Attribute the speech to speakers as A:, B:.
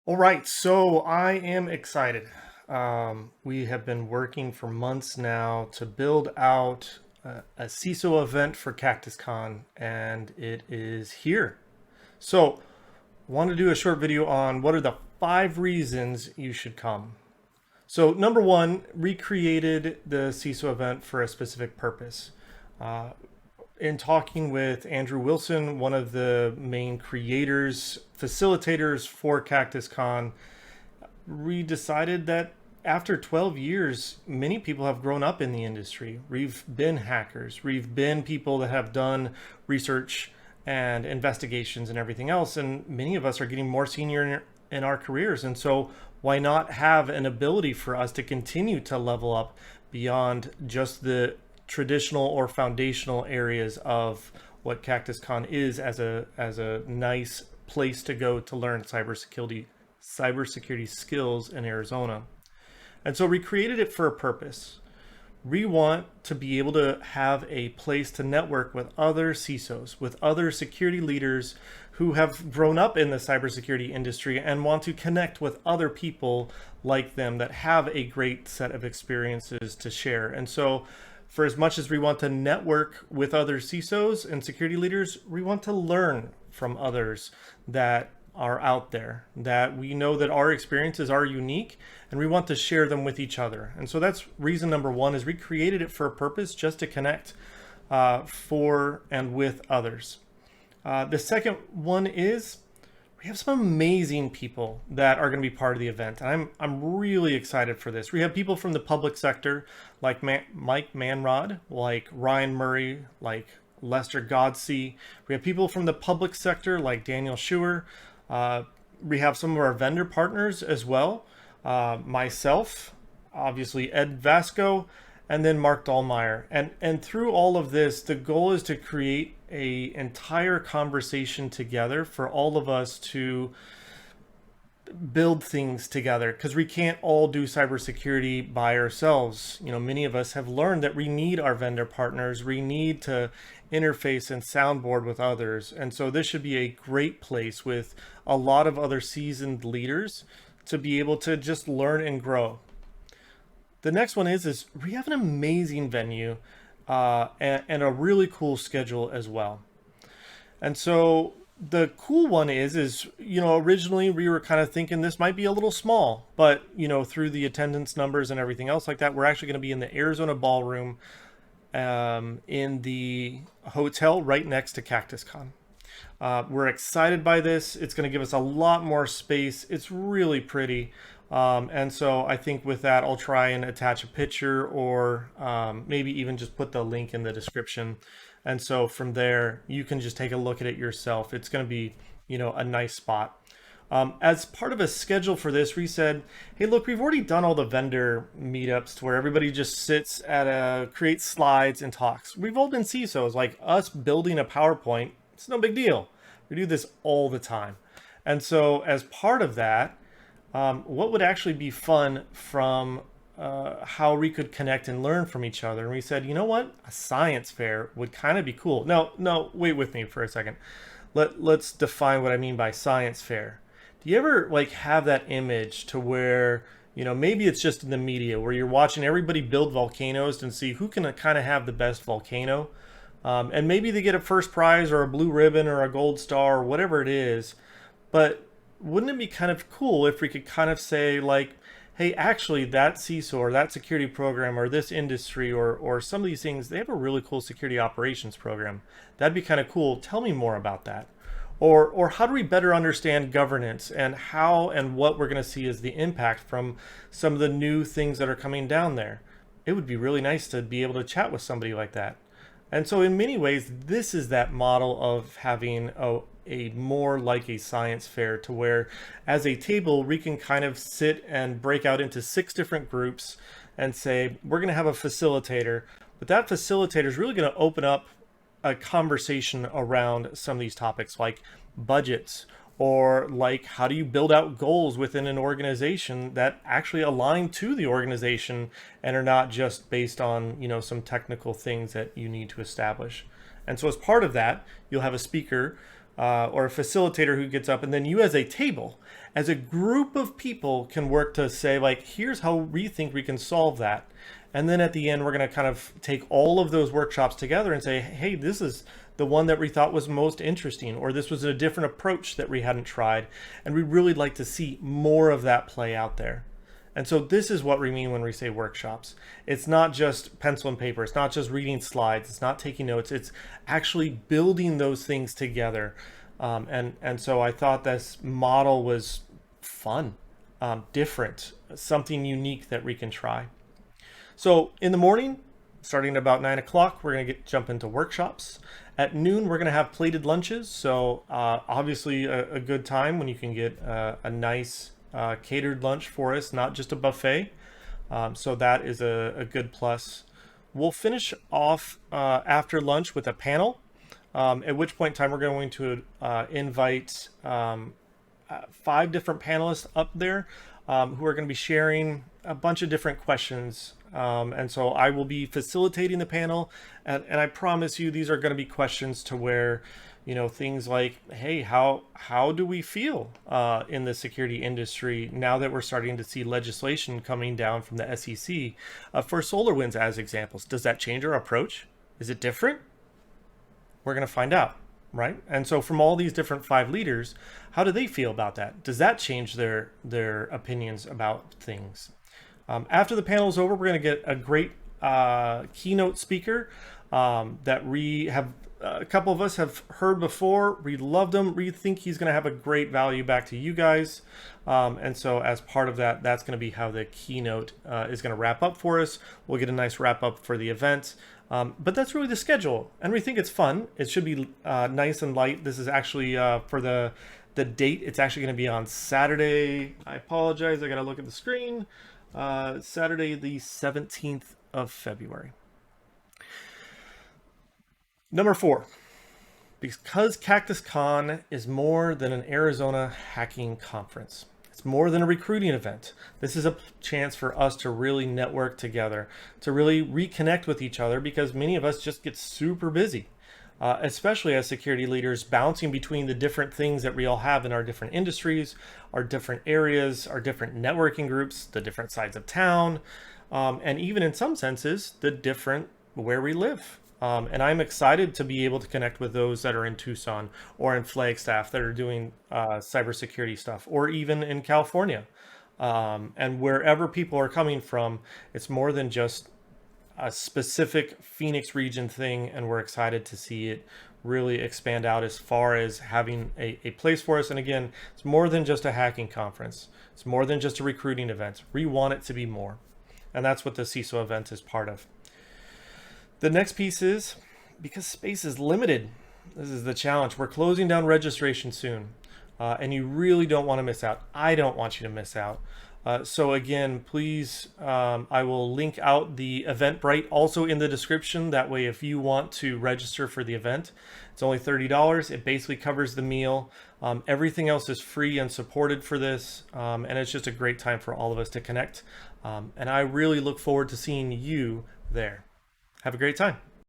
A: All right, so I am excited. We have been working for months now to build out a CISO event for CactusCon, and it is here. So, want to do a short video on what are the 5 reasons you should come. So, number one, recreated the CISO event for a specific purpose. Uh, in talking with Andrew Wilson, one of the main creators, facilitators for CactusCon, we decided that after 12 years, many people have grown up in the industry. We've been hackers, we've been people that have done research and investigations and everything else. And many of us are getting more senior in our careers. And so, why not have an ability for us to continue to level up beyond just the traditional or foundational areas of what CactusCon is as a nice place to go to learn cybersecurity skills in Arizona. And so we created it for a purpose. We want to be able to have a place to network with other CISOs, with other security leaders who have grown up in the cybersecurity industry and want to connect with other people like them that have a great set of experiences to share. And so, for as much as we want to network with other CISOs and security leaders, we want to learn from others that are out there, that we know that our experiences are unique and we want to share them with each other. And so that's reason number one, is we created it for a purpose, just to connect for and with others. The second one is we have some amazing people that are going to be part of the event. And I'm really excited for this. We have people from the public sector like Mike Manrod, like Ryan Murray, like Lester Godsey. We have people from the public sector like Daniel Schuer. We have some of our vendor partners as well. Myself, obviously Ed Vasco, and then Mark Dahlmeyer. And through all of this, the goal is to create a entire conversation together for all of us to build things together, because we can't all do cybersecurity by ourselves. You know, many of us have learned that we need our vendor partners. We need to interface and soundboard with others. And so this should be a great place with a lot of other seasoned leaders to be able to just learn and grow. The next one is we have an amazing venue and a really cool schedule as well. And so the cool one is originally we were kind of thinking this might be a little small, but through the attendance numbers and everything else like that, we're actually going to be in the Arizona Ballroom, in the hotel right next to CactusCon. We're excited by this. It's going to give us a lot more space. It's really pretty. And so I think with that, I'll try and attach a picture, or maybe even just put the link in the description. And so from there, you can just take a look at it yourself. It's going to be, a nice spot. As part of a schedule for this, we said, hey, look, we've already done all the vendor meetups to where everybody just sits creates slides and talks. We've all been CISOs, like us building a PowerPoint. It's no big deal. We do this all the time. And so as part of that, what would actually be fun from how we could connect and learn from each other? And we said, you know what? A science fair would kind of be cool. No, wait with me for a second. Let's define what I mean by science fair. Do you ever have that image to where, maybe it's just in the media where you're watching everybody build volcanoes and see who can kind of have the best volcano? And maybe they get a first prize or a blue ribbon or a gold star or whatever it is. But wouldn't it be kind of cool if we could kind of say hey, actually that CISO or that security program or this industry or some of these things, they have a really cool security operations program. That'd be kind of cool. Tell me more about that. Or how do we better understand governance and how and what we're going to see as the impact from some of the new things that are coming down there? It would be really nice to be able to chat with somebody like that. And so in many ways, this is that model of having a more like a science fair, to where as a table, we can kind of sit and break out into 6 different groups and say, we're going to have a facilitator, but that facilitator is really going to open up a conversation around some of these topics like budgets, or how do you build out goals within an organization that actually align to the organization and are not just based on some technical things that you need to establish. And so as part of that, you'll have a speaker or a facilitator who gets up, and then you as a table, as a group of people can work to say like, here's how we think we can solve that. And then at the end, we're going to kind of take all of those workshops together and say, hey, this is the one that we thought was most interesting, or this was a different approach that we hadn't tried. And we'd really like to see more of that play out there. And so this is what we mean when we say workshops. It's not just pencil and paper. It's not just reading slides. It's not taking notes. It's actually building those things together. And so I thought this model was fun, different, something unique that we can try. So in the morning, starting at about 9 o'clock, we're going to jump into workshops. At noon, we're going to have plated lunches. So obviously a good time when you can get a nice catered lunch for us, not just a buffet. So that is a good plus. We'll finish off after lunch with a panel, at which point in time we're going to invite 5 different panelists up there who are going to be sharing a bunch of different questions. And so I will be facilitating the panel, and I promise you these are going to be questions to where, you know, things like, hey, how do we feel in the security industry now that we're starting to see legislation coming down from the SEC for SolarWinds as examples? Does that change our approach? Is it different? We're going to find out, right? And so from all these different 5 leaders, how do they feel about that? Does that change their opinions about things? After the panel is over, we're going to get a great keynote speaker that we have, a couple of us have heard before. We loved him. We think he's going to have a great value back to you guys. And so as part of that, that's going to be how the keynote is going to wrap up for us. We'll get a nice wrap up for the event. But that's really the schedule. And we think it's fun. It should be nice and light. This is actually for the date. It's actually going to be on Saturday. I apologize. I got to look at the screen. Saturday, the 17th of February. Number 4, because CactusCon is more than an Arizona hacking conference. It's more than a recruiting event. This is a chance for us to really network together, to really reconnect with each other, because many of us just get super busy, especially as security leaders, bouncing between the different things that we all have in our different industries, our different areas, our different networking groups, the different sides of town, and even in some senses, the different where we live. And I'm excited to be able to connect with those that are in Tucson or in Flagstaff that are doing cybersecurity stuff, or even in California. And wherever people are coming from, it's more than just a specific Phoenix region thing, and we're excited to see it really expand out as far as having a place for us. And again, it's more than just a hacking conference. It's more than just a recruiting event. We want it to be more. And that's what the CISO event is part of. The next piece is, because space is limited, this is the challenge. We're closing down registration soon, and you really don't want to miss out. I don't want you to miss out. So again, please, I will link out the Eventbrite also in the description. That way, if you want to register for the event, it's only $30. It basically covers the meal. Everything else is free and supported for this. And it's just a great time for all of us to connect. And I really look forward to seeing you there. Have a great time.